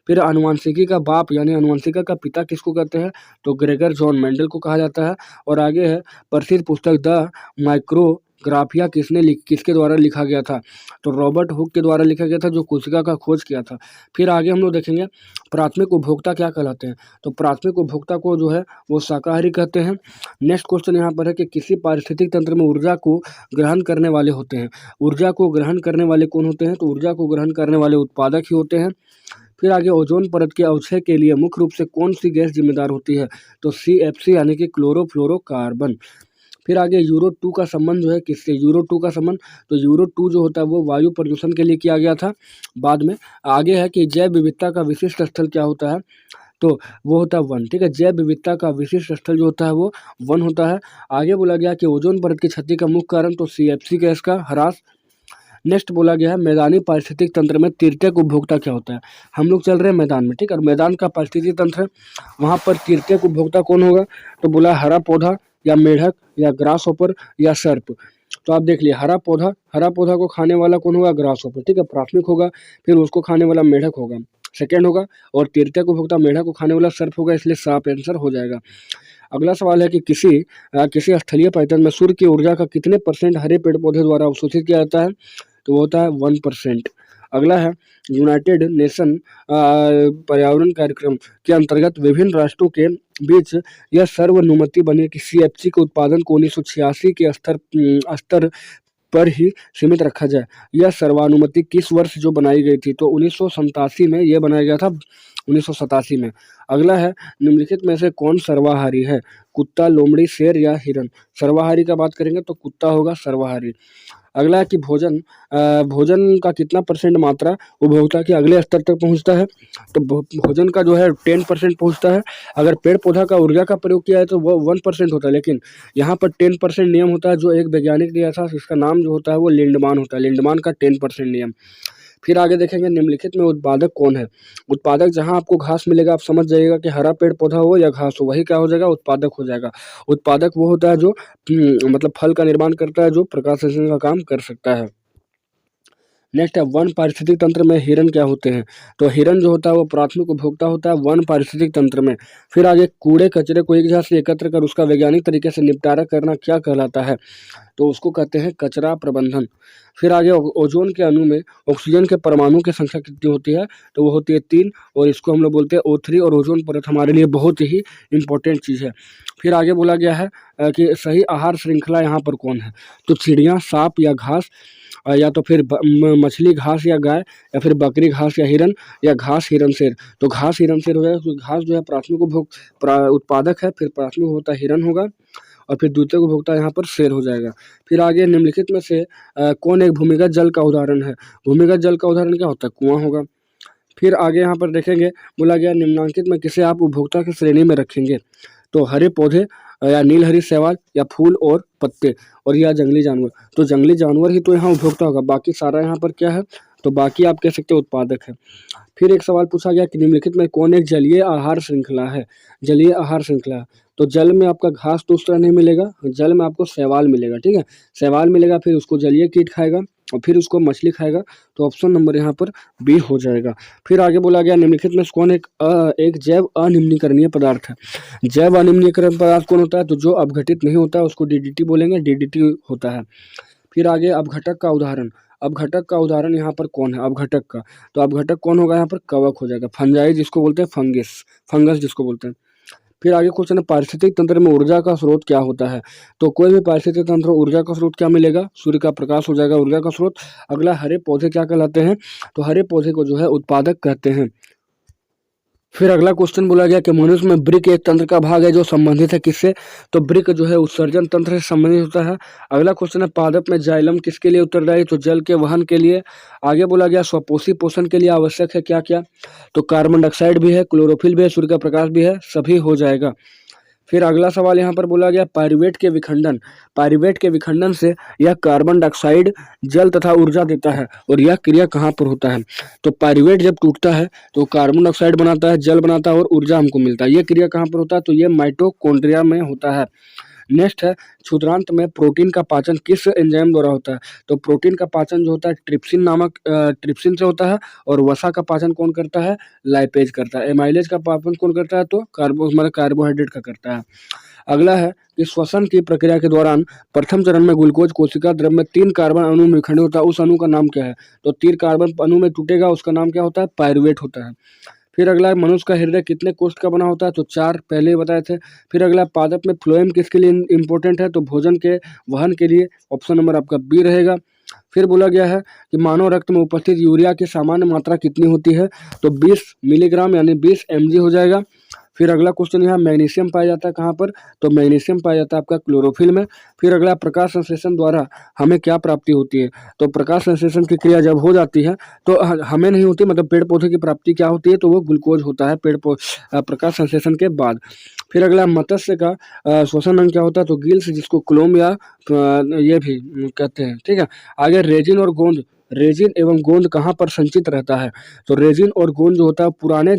फिर आनुवंशिकी का बाप यानी आनुवंशिका का पिता किसको कहते हैं, तो ग्रेगर जॉन मेंडल को कहा जाता है। और आगे है प्रसिद्ध पुस्तक द माइक्रोग्राफिया किसके द्वारा लिखा गया था, तो रॉबर्ट हुक के द्वारा लिखा गया था, जो कोशिका का खोज किया था। फिर आगे हम लोग देखेंगे प्राथमिक उपभोक्ता क्या कहलाते हैं, तो प्राथमिक उपभोक्ता को जो है वो शाकाहारी कहते हैं। नेक्स्ट क्वेश्चन यहाँ पर है कि किसी पारिस्थितिक तंत्र में ऊर्जा को ग्रहण करने वाले होते हैं, ऊर्जा को ग्रहण करने वाले कौन होते हैं, तो ऊर्जा को ग्रहण करने वाले उत्पादक ही होते हैं। फिर आगे ओजोन परत के अवक्षय के लिए मुख्य रूप से कौन सी गैस जिम्मेदार होती है, तो CFC यानी कि क्लोरोफ्लोरोकार्बन। फिर आगे यूरो 2 का संबंध जो है किससे, यूरो 2 का संबंध, तो यूरो 2 जो होता है वो वायु प्रदूषण के लिए किया गया था बाद में। आगे है कि जैव विविधता का विशिष्ट स्थल क्या होता है, तो वो होता है वन। ठीक है, जैव विविधता का विशिष्ट स्थल जो होता है वो वन होता है। आगे बोला गया कि ओजोन परत की क्षति का मुख्य कारण, तो CFC गैस का ह्रास। नेक्स्ट बोला गया है मैदानी पारिस्थितिक तंत्र में तृतीयक उपभोक्ता क्या होता है। हम लोग चल रहे हैं मैदान में, ठीक है, और मैदान का पारिस्थितिक तंत्र है, वहाँ पर तृतीयक उपभोक्ता कौन होगा, तो बोला हरा पौधा या मेढक या ग्रास होपर या सर्प। तो आप देख लिए हरा पौधा को खाने वाला कौन होगा, ग्रास होपर। ठीक है, प्राथमिक होगा, फिर उसको खाने वाला मेढक होगा, सेकेंड होगा, और तृतीयक उपभोक्ता मेढक को खाने वाला सर्प होगा, इसलिए साफ आंसर हो जाएगा। अगला सवाल है कि किसी स्थलीय पर्यटन में सूर्य की ऊर्जा का कितने % हरे पेड़ पौधे द्वारा अवशोषित किया जाता है, तो वो होता है 1%। अगला है यूनाइटेड नेशन पर्यावरण कार्यक्रम के अंतर्गत विभिन्न राष्ट्रों के बीच यह सर्वनुमति बनी कि CFC के उत्पादन को 1986 के स्तर पर ही सीमित रखा जाए। यह सर्वानुमति किस वर्ष जो बनाई गई थी, तो 1987 में यह बनाया गया था, 1987 में। अगला है निम्नलिखित में से कौन सर्वाहारी है, कुत्ता, लोमड़ी, शेर या हिरन। सर्वाहारी का बात करेंगे तो कुत्ता होगा सर्वाहारी। अगला है कि भोजन का कितना % मात्रा उपभोक्ता के अगले स्तर तक पहुंचता है, तो भोजन का जो है 10% पहुंचता है। अगर पेड़ पौधा का ऊर्जा का प्रयोग किया है तो वो 1% होता है, लेकिन यहाँ पर 10% नियम होता है, जो एक वैज्ञानिक दिया था, इसका नाम जो होता है वो लिंडमान होता है, लिंडमान का 10% नियम। फिर आगे देखेंगे निम्नलिखित में उत्पादक कौन है। उत्पादक जहाँ आपको घास मिलेगा आप समझ जाइएगा कि हरा पेड़ पौधा हो या घास हो, वही क्या हो जाएगा, उत्पादक हो जाएगा। उत्पादक वो होता है जो मतलब फल का निर्माण करता है, जो प्रकाश संश्लेषण का काम कर सकता है। नेक्स्ट है वन पारिस्थितिक तंत्र में हिरन क्या होते हैं। तो हिरन जो होता है वो प्राथमिक उपभोक्ता होता है वन पारिस्थितिक तंत्र में। फिर आगे कूड़े कचरे को एक जगह से एकत्र कर उसका वैज्ञानिक तरीके से निपटारा करना क्या कहलाता है, तो उसको कहते हैं कचरा प्रबंधन। फिर आगे ओजोन के अणु में ऑक्सीजन के परमाणु की संख्या कितनी होती है, तो वो होती है 3, और इसको हम लोग बोलते हैं O3, और ओजोन परत हमारे लिए बहुत ही इंपॉर्टेंट चीज़ है। फिर आगे बोला गया है कि सही आहार श्रृंखला यहाँ पर कौन है, तो चिड़ियाँ, सांप या घास, या तो फिर मछली घास या गाय, या फिर बकरी घास या हिरन, या घास हिरन शेर। तो घास हिरन शेर हो जाएगा, तो घास जो है प्राथमिक उत्पादक है, फिर प्राथमिक होता है हिरन होगा, और फिर द्वितीय उपभोक्ता यहाँ पर शेर हो जाएगा। फिर आगे निम्नलिखित में से कौन एक भूमिगत जल का उदाहरण है। भूमिगत जल का उदाहरण क्या होता है, कुआं होगा। फिर आगे यहाँ पर देखेंगे, बोला गया निम्नांकित में किसे आप उपभोक्ता की श्रेणी में रखेंगे, तो हरे पौधे, या नीलहरी शैवाल, या फूल और पत्ते, और या जंगली जानवर। तो जंगली जानवर ही तो यहाँ उपभोक्ता होगा, बाकी सारा यहाँ पर क्या है, तो बाकी आप कह सकते हो उत्पादक है। फिर एक सवाल पूछा गया कि निम्नलिखित में कौन एक जलीय आहार श्रृंखला है। जलीय आहार श्रृंखला, तो जल में आपका घास तो उस तरह नहीं मिलेगा, जल में आपको शैवाल मिलेगा, ठीक है, शैवाल मिलेगा, फिर उसको जलीय कीट खाएगा, और फिर उसको मछली खाएगा। तो ऑप्शन नंबर यहाँ पर बी हो जाएगा। फिर आगे बोला गया निम्नलिखित में कौन एक जैव अनिम्नीकरणीय पदार्थ है। जैव अनिम्नीकरण पदार्थ कौन होता है, तो जो अपघटित नहीं होता है उसको DDT बोलेंगे, DDT होता है। फिर आगे अपघटक का उदाहरण, अपघटक का उदाहरण यहाँ पर कौन है, अपघटक का, तो अपघटक कौन होगा, यहाँ पर कवक हो जाएगा, फंजाई जिसको बोलते हैं, फंगस जिसको बोलते हैं। फिर आगे क्वेश्चन है पारिस्थितिक तंत्र में ऊर्जा का स्रोत क्या होता है। तो कोई भी पारिस्थितिक तंत्र ऊर्जा का स्रोत क्या मिलेगा, सूर्य का प्रकाश हो जाएगा ऊर्जा का स्रोत। अगला हरे पौधे क्या कहलाते हैं, तो हरे पौधे को जो है उत्पादक कहते हैं। फिर अगला क्वेश्चन बोला गया कि मनुष्य में वृक्क एक तंत्र का भाग है जो संबंधित है किससे, तो वृक्क जो है उत्सर्जन तंत्र से संबंधित होता है। अगला क्वेश्चन है पादप में जाइलम किसके लिए उत्तरदायी, तो जल के वहन के लिए। आगे बोला गया स्वपोषी पोषण के लिए आवश्यक है क्या क्या, तो कार्बन डाइऑक्साइड भी है, क्लोरोफिल भी है, सूर्य का प्रकाश भी है, सभी हो जाएगा। फिर अगला सवाल यहाँ पर बोला गया पाइरुवेट के विखंडन, पाइरुवेट के विखंडन से यह कार्बन डाइऑक्साइड, जल तथा ऊर्जा देता है, और यह क्रिया कहाँ पर होता है, तो पाइरुवेट जब टूटता है तो कार्बन डाइऑक्साइड बनाता है, जल बनाता है, और ऊर्जा हमको मिलता है। ये क्रिया कहाँ पर होता है, तो ये माइटोकॉन्ड्रिया में होता है। नेक्स्ट है क्षुद्रांत में प्रोटीन का पाचन किस एंजाइम द्वारा होता है, तो प्रोटीन का पाचन जो होता है ट्रिप्सिन नामक ट्रिप्सिन से होता है, और वसा का पाचन कौन करता है, लाइपेज करता है। एमाइलेज का पाचन कौन करता है, तो कार्बोहाइड्रेट का करता है। अगला है कि श्वसन की प्रक्रिया के दौरान प्रथम चरण में ग्लूकोज कोशिका द्रव में 3 कार्बन अणु में विखंडित होता है, उस अणु का नाम क्या है, तो 3 कार्बन अणु में टूटेगा, उसका नाम क्या होता है, पाइरुवेट होता है। फिर अगला मनुष्य का हृदय कितने कोष्ठ का बना होता है, तो 4 पहले ही बताए थे। फिर अगला पादप में फ्लोएम किसके लिए इंपॉर्टेंट है, तो भोजन के वहन के लिए, ऑप्शन नंबर आपका बी रहेगा। फिर बोला गया है कि मानव रक्त में उपस्थित यूरिया की सामान्य मात्रा कितनी होती है, तो 20 मिलीग्राम यानी 20 mg हो जाएगा। फिर अगला क्वेश्चन यहाँ मैग्नीशियम पाया जाता है कहाँ पर, तो मैग्नीशियम पाया जाता है आपका क्लोरोफिल में। फिर अगला प्रकाश संश्लेषण द्वारा हमें क्या प्राप्ति होती है, तो प्रकाश संश्लेषण की क्रिया जब हो जाती है तो हमें नहीं होती, मतलब पेड़ पौधे की प्राप्ति क्या होती है, तो वो ग्लूकोज होता है प्रकाश संश्लेषण के बाद। फिर अगला मत्स्य का श्वसन अंग क्या होता है, तो गिल्स जिसको क्लोम या ये भी कहते हैं, ठीक है। आगे रेजिन और गोंद, रेजिन एवं गोंद कहाँ पर संचित रहता है, तो रेजिन और गोंद जो होता है पुराने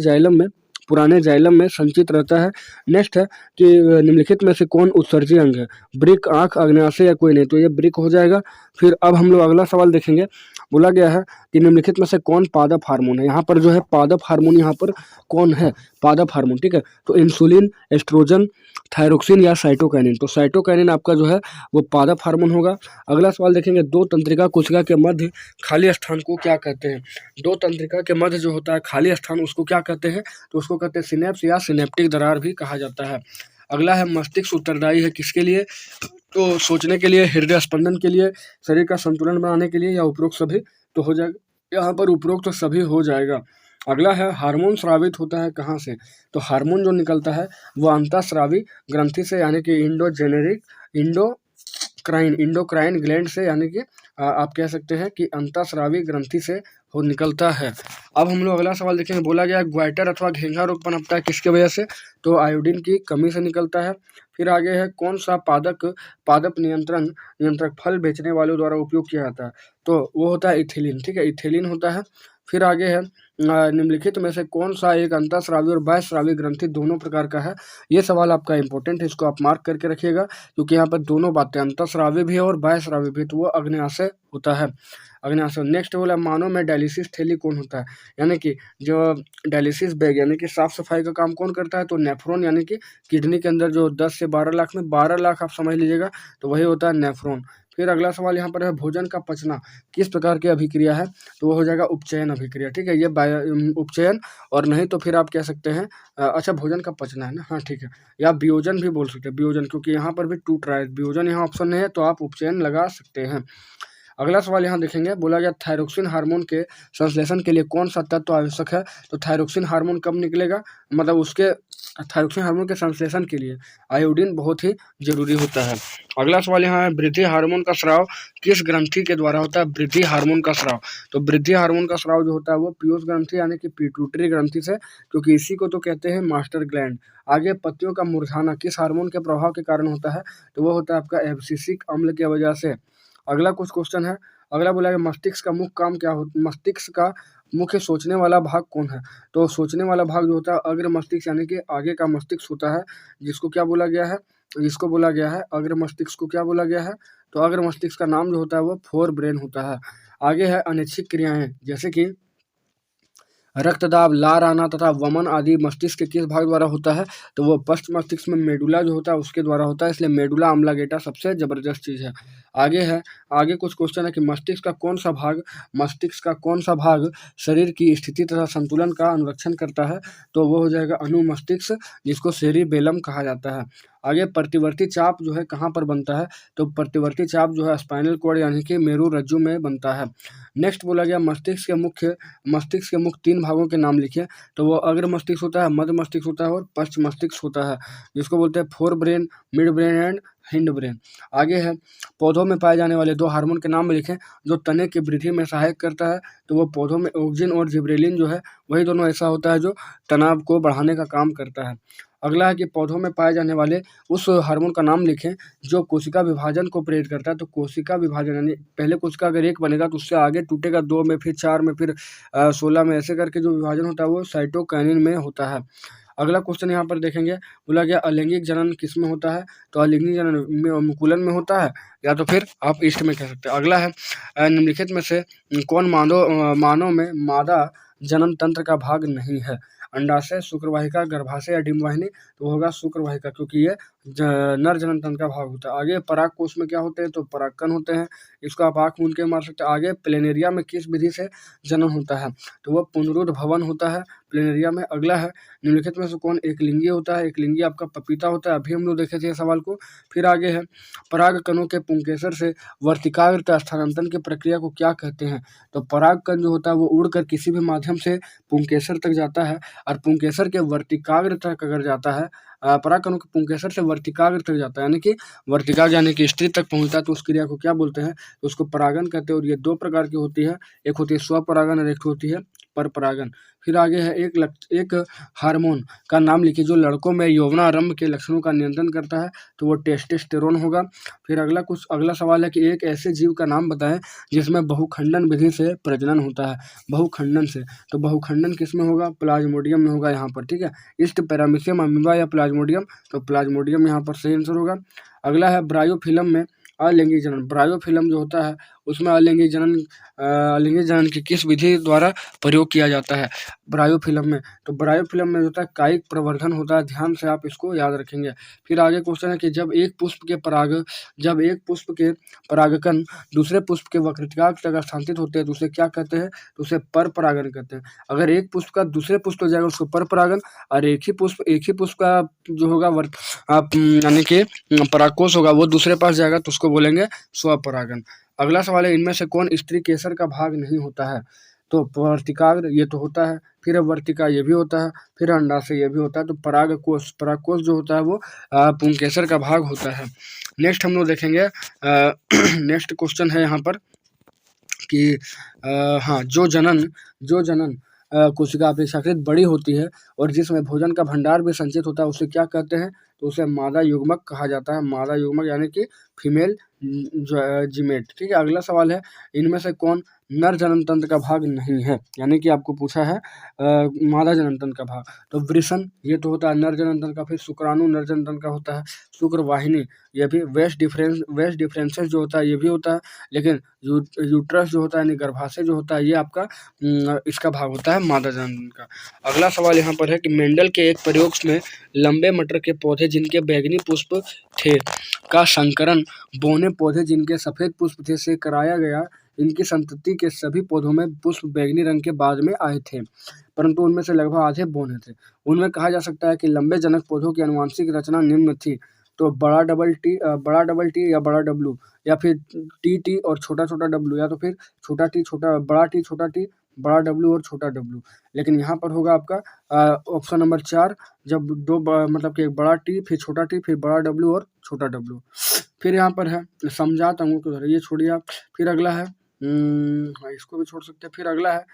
जाइलम में संचित रहता है। नेक्स्ट है कि निम्नलिखित में से कौन उत्सर्जी अंग है, वृक्क, आँख, अग्नाशय या कोई नहीं, तो ये वृक्क हो जाएगा। फिर अब हम लोग अगला सवाल देखेंगे, बोला गया है कि निम्नलिखित में से कौन पादप हार्मोन है। यहाँ पर जो है पादप हार्मोन यहाँ पर कौन है, पादप हार्मोन, ठीक है, तो इंसुलिन, एस्ट्रोजन, थायरोक्सिन या साइटोकाइनिन, तो साइटोकाइनिन आपका जो है वो पादप हार्मोन होगा। अगला सवाल देखेंगे दो तंत्रिका कोशिका के मध्य खाली स्थान को क्या कहते हैं, दो तंत्रिका के मध्य जो होता है खाली स्थान उसको क्या कहते हैं, तो उसको कहते हैं सिनेप्स या सिनेप्टिक दरार भी कहा जाता है। अगला है मस्तिष्क उत्तरदायी है किसके लिए, तो सोचने के लिए, हृदय स्पंदन के लिए, शरीर का संतुलन बनाने के लिए, या उपरोक्त सभी, तो हो जाएगा यहाँ पर उपरोक्त तो सभी हो जाएगा। अगला है हार्मोन स्रावित होता है कहाँ से, तो हार्मोन जो निकलता है वो अंतःस्रावी ग्रंथि से, यानी कि इंडो इंडोक्राइन ग्लैंड से, यानी कि आप कह सकते हैं कि अंतःस्रावी ग्रंथि से हो निकलता है। अब हम लोग अगला सवाल देखेंगे। बोला गया ग्वाइटर अथवा घेंघा रोग पनपता है किसकी वजह से? तो आयोडीन की कमी से निकलता है। फिर आगे है कौन सा पादप नियंत्रक फल बेचने वालों द्वारा उपयोग किया जाता है? तो वो होता है इथिलीन। ठीक है, इथिलीन होता है। फिर आगे है निम्नलिखित में से कौन सा एक अंतःस्रावी और बाह्यस्रावी ग्रंथि दोनों प्रकार का है? ये सवाल आपका इंपॉर्टेंट है, इसको आप मार्क करके रखिएगा, क्योंकि यहाँ पर दोनों बातें, अंतःस्रावी भी है और बाह्यस्रावी भी, तो वो अग्न्याशय होता है, अग्न्याशय। नेक्स्ट बोला मानव में डायलिसिस थैली कौन होता है? यानी कि जो डायलिसिस बैग, यानी कि साफ सफाई का काम कौन करता है? तो नेफ्रॉन, यानी कि किडनी के अंदर जो 10 से 12 लाख में 12 लाख आप समझ लीजिएगा, तो वही होता है नेफ्रॉन। फिर अगला सवाल यहाँ पर है भोजन का पचना किस प्रकार की अभिक्रिया है? तो वो हो जाएगा उपचयन अभिक्रिया। ठीक है, ये उपचयन, और नहीं तो फिर आप कह सकते हैं अच्छा भोजन का पचना है ना, हाँ ठीक है, या वियोजन भी बोल सकते हैं, वियोजन, क्योंकि यहाँ पर भी टूट रहा है, वियोजन यहाँ ऑप्शन नहीं है, तो आप उपचयन लगा सकते हैं। अगला सवाल यहाँ देखेंगे। बोला गया थायरोक्सिन हार्मोन के संश्लेषण के लिए कौन सा तत्व आवश्यक है? तो थायरोक्सिन हार्मोन कब निकलेगा, मतलब उसके थायरोक्सिन हार्मोन के संश्लेषण के लिए आयोडीन बहुत ही जरूरी होता है। अगला सवाल यहाँ है वृद्धि हार्मोन का स्राव किस ग्रंथि के द्वारा होता है? वृद्धि हार्मोन का स्राव, तो वृद्धि हार्मोन का स्राव जो होता है वो पीयूष ग्रंथि, यानी कि पिट्यूटरी ग्रंथि से, क्योंकि इसी को तो कहते हैं मास्टर ग्लैंड। आगे पत्तियों का मुरझाना किस हार्मोन के प्रभाव के कारण होता है? तो वो होता है आपका एब्सिसिक अम्ल की वजह से। अगला कुछ क्वेश्चन है। अगला बोला है मस्तिष्क का मुख्य काम क्या होता है? मस्तिष्क का मुख्य सोचने वाला भाग कौन है? तो सोचने वाला भाग जो होता है अग्र मस्तिष्क, यानी कि आगे का मस्तिष्क होता है, जिसको क्या बोला गया है? जिसको बोला गया है अग्र मस्तिष्क को क्या बोला गया है? तो अग्र मस्तिष्क का नाम जो होता है वो फोर ब्रेन होता है। आगे है अनैच्छिक क्रियाएं, जैसे कि रक्तदाब, लार आना तथा वमन आदि मस्तिष्क के किस भाग द्वारा होता है? तो वो पश्च मस्तिष्क में मेडुला जो होता है उसके द्वारा होता है, इसलिए मेडुला ऑब्लांगेटा सबसे जबरदस्त चीज है। आगे कुछ क्वेश्चन है कि मस्तिष्क का कौन सा भाग शरीर की स्थिति तथा संतुलन का अनुरक्षण करता है? तो वो हो जाएगा अनुमस्तिष्क, जिसको सेरिबेलम कहा जाता है। आगे प्रतिवर्ती चाप जो है कहाँ पर बनता है? तो प्रतिवर्ती चाप जो है स्पाइनल कॉर्ड, यानी कि मेरु रज्जु में बनता है। नेक्स्ट बोला गया मस्तिष्क के मुख्य 3 भागों के नाम लिखिए। तो वो अग्र मस्तिष्क होता है, मध्य मस्तिष्क होता है और पश्च मस्तिष्क होता है, जिसको बोलते हैं fore brain, mid brain and hind brain. आगे है पौधों में पाए जाने वाले 2 हार्मोन के नाम लिखें जो तने की वृद्धि में सहायक करता है। तो वो पौधों में ऑक्सिन और जिब्रेलिन जो है वही दोनों ऐसा होता है जो तनाव को बढ़ाने का काम करता है। अगला है कि पौधों में पाए जाने वाले उस हार्मोन का नाम लिखें जो कोशिका विभाजन को प्रेरित करता है। तो कोशिका विभाजन, यानी पहले कोशिका अगर एक बनेगा तो उससे आगे टूटेगा 2 में, फिर 4 में, फिर 16 में, ऐसे करके जो विभाजन होता है वो साइटोकाइनिन में होता है। अगला क्वेश्चन यहाँ पर देखेंगे। बोला गया अलैंगिक जनन किस में होता है? तो अलैंगिक जनन मुकुलन में होता है, या तो फिर आप ईस्ट में कह सकते हैं। अगला है निम्नलिखित में से कौन मानव में मादा जनन तंत्र का भाग नहीं है? अंडाशय, शुक्रवाहिका, गर्भाशय या डिंबवाहिनी? तो वो होगा शुक्रवाहिका, क्योंकि ये नर जनन तंत्र का भाग होता है। आगे पराग कोष में क्या होते हैं? तो परागकण होते हैं, इसको आप आँख मूंद के मार सकते हैं। आगे प्लेनेरिया में किस विधि से जनन होता है? तो वो पुनरुद्ध भवन होता है प्लेनेरिया में। अगला है निम्नलिखित में से कौन एकलिंगी होता है? एकलिंगी आपका पपीता होता है, अभी हम लोग देखे थे सवाल को। फिर आगे है पराग कणों के पुंकेसर से वर्तिकाग्र स्थानांतरण की प्रक्रिया को क्या कहते हैं? तो पराग कण जो होता है वो उड़कर किसी भी माध्यम से पुंकेसर तक जाता है, और पुंकेसर के वर्तिकाग्र तक अगर जाता है, पराग कणों के पुंकेसर से वर्तिकाग्र तक जाता है, यानी कि वर्तिकाग्र यानी कि स्त्री तक पहुंचता है, तो उस क्रिया को क्या बोलते हैं? तो उसको परागन कहते हैं। और ये 2 प्रकार की होती है, एक होती है स्वपरागन और एक होती है परपरागन। फिर आगे है एक हार्मोन का नाम लिखिए जो लड़कों में यौवनारंभ के लक्षणों का नियंत्रण करता है। तो वो टेस्टोस्टेरोन होगा। फिर अगला सवाल है कि एक ऐसे जीव का नाम बताएं जिसमें बहुखंडन विधि से प्रजनन होता है। बहुखंडन से, तो बहुखंडन किस में होगा? प्लाज्मोडियम में होगा यहाँ पर। ठीक है, ईस्ट पैरामीशियम, अमीबा या प्लाज्मोडियम? तो प्लाज्मोडियम यहाँ पर सही आंसर होगा। अगला है ब्रायोफिलम में अलैंगिक जनन। ब्रायोफिलम जो होता है उसमें अलैंगिक जनन की किस विधि द्वारा प्रयोग किया जाता है ब्रायोफिलम में? तो ब्रायोफिलम में जो होता है कायिक प्रवर्धन होता है, ध्यान से आप इसको याद रखेंगे। फिर आगे क्वेश्चन है कि जब एक पुष्प के परागकण दूसरे पुष्प के वक्रतुंडाकार तक स्थानांतरित होते हैं तो उसे क्या कहते हैं? तो उसे पर परागन कहते हैं। अगर एक पुष्प का दूसरे पुष्प हो जाएगा उसको पर परागन, और एक ही पुष्प का जो होगा यानी कि परागकोश होगा वो दूसरे पास जाएगा तो उसको बोलेंगे स्वपरागन। अगला सवाल है इनमें से कौन स्त्री केसर का भाग नहीं होता है? तो वर्तिकाग्र ये तो होता है, फिर वर्तिका ये भी होता है, फिर अंडाशय ये भी होता है। तो परागकोश जो होता है वो पुंकेसर का भाग होता है। नेक्स्ट हम लोग देखेंगे नेक्स्ट क्वेश्चन है यहाँ पर कि हाँ, जो जनन कोशिका अपेक्षाकृत बड़ी होती है और जिसमें भोजन का भंडार भी संचित होता है उसे क्या कहते हैं? तो उसे मादा युग्मक कहा जाता है। मादा युग्मक यानी कि फीमेल जीमेट। ठीक है, अगला सवाल है, इनमें से कौन नर जनन तंत्र का भाग नहीं है? यानी कि आपको पूछा है मादा जनन तंत्र का भाग। तो वृषण ये तो होता है नर जनन तंत्र का, फिर शुक्राणु नर जनन तंत्र का होता है, शुक्रवाहिनी ये भी, वेस्ट डिफरेंसेस जो होता है ये भी होता है, लेकिन यूट्रस जो होता है यानी गर्भाशय जो होता है ये आपका इसका भाग होता है मादा जनन का। अगला सवाल यहाँ पर है कि मेंडल के एक प्रयोग में लंबे मटर के पौधे जिनके बैंगनी पुष्प थे का संकरण बौने पौधे जिनके सफेद पुष्प थे से कराया गया। इनकी संतति के सभी पौधों में पुष्प बैंगनी रंग के बाद में आए थे, परंतु उनमें से लगभग आधे बौने थे। उनमें कहा जा सकता है कि लंबे जनक पौधों की आनुवंशिक रचना निम्न थी। तो बड़ा डबल टी या बड़ा डब्लू, या फिर टी और छोटा डब्लू, या तो फिर छोटा टी छोटा टी बड़ा डब्लू और छोटा डब्लू। लेकिन यहाँ पर होगा आपका ऑप्शन नंबर 4, जब दो मतलब कि एक बड़ा टी फिर छोटा टी फिर बड़ा डब्लू और छोटा डब्लू। फिर यहाँ पर है समजात अंगों के द्वारा, ये छोड़िए आप। फिर अगला है इसको भी छोड़ सकते हैं। फिर अगला है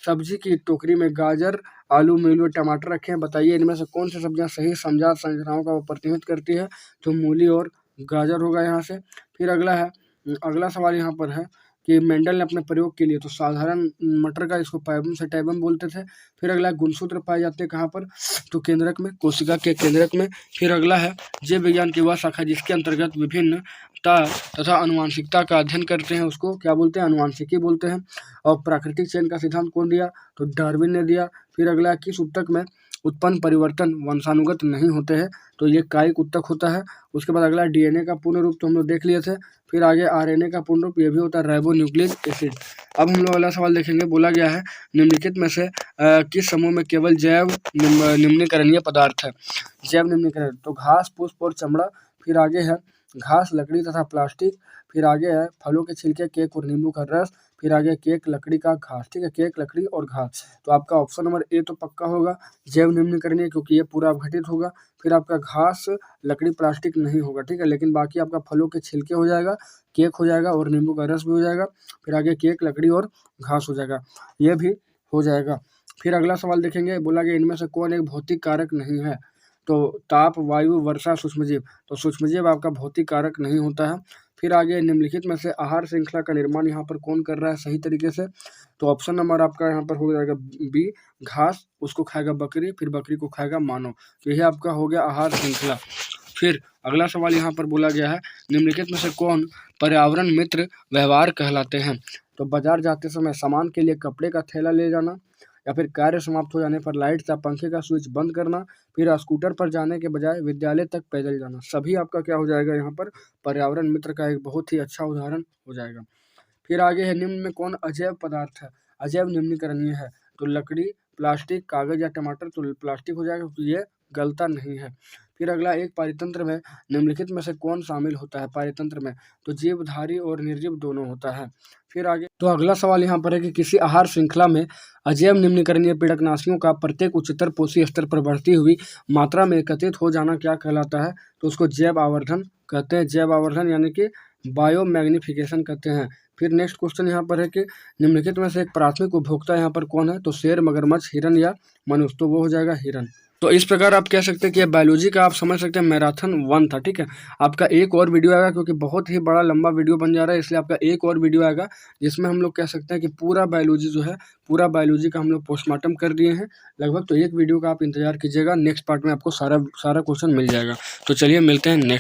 सब्जी की टोकरी में गाजर, आलू, मूली, टमाटर रखे हैं, बताइए इनमें से कौन सी सब्जियां सही समजात संरचनाओं का प्रतिनिधित्व करती है? तो मूली और गाजर होगा यहाँ से। फिर अगला सवाल यहाँ पर है कि मेंडल ने अपने प्रयोग के लिए तो साधारण मटर का इसको पैबम से टैबम बोलते थे। फिर अगला गुणसूत्र पाए जाते हैं कहाँ पर? तो केंद्रक में, कोशिका के केंद्रक में। फिर अगला है जीव विज्ञान की वह शाखा जिसके अंतर्गत विभिन्नता तथा अनुवांशिकता का अध्ययन करते हैं उसको क्या बोलते हैं? अनुवांशिकी बोलते हैं। और प्राकृतिक चयन का सिद्धांत कौन दिया? तो डार्विन ने दिया। फिर अगला किस ऊतक में उत्पन्न परिवर्तन वंशानुगत नहीं होते हैं? तो ये कायिक ऊतक होता है। उसके बाद अगला डीएनए का पूर्ण रूप तो हम लोग देख लिए थे। फिर आगे आरएनए का पूर्ण रूप ये भी होता है राइबोन्यूक्लिक एसिड। अब हम लोग अगला सवाल देखेंगे, बोला गया है निम्नलिखित में से किस समूह में केवल जैव निम्नीकरणीय पदार्थ है? जैव निम्नीकरण तो घास, पुष्प और चमड़ा। फिर आगे है घास, लकड़ी तथा प्लास्टिक। फिर आगे है फलों के छिलके, केक और नींबू का रस। फिर आगे केक, लकड़ी का घास। ठीक है, केक, लकड़ी और घास। तो आपका ऑप्शन नंबर ए तो पक्का होगा, जैव निम्नीकरणीय, क्योंकि ये पूरा अपघटित होगा। फिर आपका घास, लकड़ी, प्लास्टिक नहीं होगा। ठीक है, लेकिन बाकी आपका फलों के छिलके हो जाएगा, केक हो जाएगा और नींबू का रस भी हो जाएगा। फिर आगे केक, लकड़ी और घास हो जाएगा, ये भी हो जाएगा। फिर अगला सवाल देखेंगे, बोला गया इनमें से कौन एक भौतिक कारक नहीं है? तो ताप, वायु, वर्षा, सूक्ष्मजीव। तो सूक्ष्मजीव आपका भौतिक कारक नहीं होता है। फिर आगे निम्नलिखित में से आहार श्रृंखला का निर्माण यहाँ पर कौन कर रहा है सही तरीके से? तो ऑप्शन नंबर आपका यहाँ पर हो जाएगा बी, घास, उसको खाएगा बकरी, फिर बकरी को खाएगा मानव। तो यही आपका हो गया आहार श्रृंखला। फिर अगला सवाल यहाँ पर बोला गया है निम्नलिखित में से कौन पर्यावरण मित्र व्यवहार कहलाते हैं? तो बाजार जाते समय सामान के लिए कपड़े का थैला ले जाना, या फिर कार्य समाप्त हो जाने पर लाइट या पंखे का स्विच बंद करना, फिर स्कूटर पर जाने के बजाय विद्यालय तक पैदल जाना। सभी आपका क्या हो जाएगा यहाँ पर पर्यावरण मित्र का एक बहुत ही अच्छा उदाहरण हो जाएगा। फिर आगे है निम्न में कौन अजैव पदार्थ है? अजैव निम्नीकरणीय है। तो लकड़ी, प्लास्टिक, कागज या टमाटर। तो प्लास्टिक हो जाएगा क्योंकि ये गलता नहीं है। फिर अगला एक पारितंत्र में निम्नलिखित में से कौन शामिल होता है पारितंत्र में? तो जीवधारी और निर्जीव दोनों होता है। फिर आगे तो अगला सवाल यहाँ पर है कि किसी आहार श्रृंखला में अजैव निम्नीकरणीय पीड़कनाशियों का प्रत्येक उच्चतर पोषी स्तर पर बढ़ती हुई मात्रा में एकत्रित हो जाना क्या कहलाता है? तो उसको जैव आवर्धन कहते हैं। जैव आवर्धन यानी कि बायोमैग्निफिकेशन कहते हैं। फिर नेक्स्ट क्वेश्चन यहाँ पर है कि निम्नलिखित में से एक प्राथमिक उपभोक्ता यहाँ पर कौन है? तो शेर, मगरमच्छ, हिरन या मनुष्य। तो वो हो जाएगा हिरन। तो इस प्रकार आप कह सकते हैं कि बायोलॉजी का आप समझ सकते हैं मैराथन 1 था। ठीक है, आपका एक और वीडियो आएगा क्योंकि बहुत ही बड़ा लंबा वीडियो बन जा रहा है, इसलिए आपका एक और वीडियो आएगा जिसमें हम लोग कह सकते हैं कि पूरा बायोलॉजी जो है पूरा बायोलॉजी का हम लोग पोस्टमार्टम कर दिए हैं लगभग। तो एक वीडियो का आप इंतजार कीजिएगा, नेक्स्ट पार्ट में आपको सारा क्वेश्चन मिल जाएगा। तो चलिए मिलते हैं नेक्स्ट।